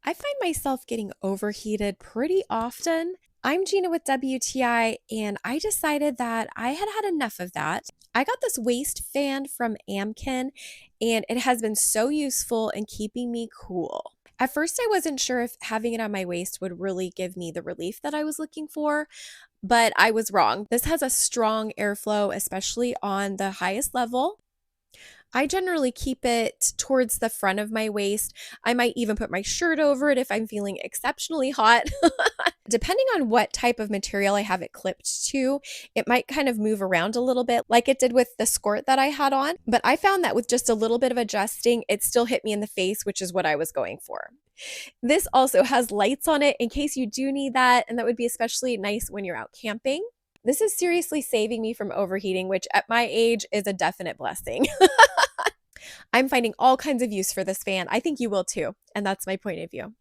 I find myself getting overheated pretty often. I'm Gina with WTI, and I decided that I had had enough of that. I got this waist fan from AMKEN, and it has been so useful in keeping me cool. At first, I wasn't sure if having it on my waist would really give me the relief that I was looking for, but I was wrong. This has a strong airflow, especially on the highest level. I generally keep it towards the front of my waist. I might even put my shirt over it if I'm feeling exceptionally hot. Depending on what type of material I have it clipped to, it might kind of move around a little bit like it did with the skirt that I had on. But I found that with just a little bit of adjusting, it still hit me in the face, which is what I was going for. This also has lights on it in case you do need that, and that would be especially nice when you're out camping. This is seriously saving me from overheating, which at my age is a definite blessing. I'm finding all kinds of use for this fan. I think you will too. And that's my point of view.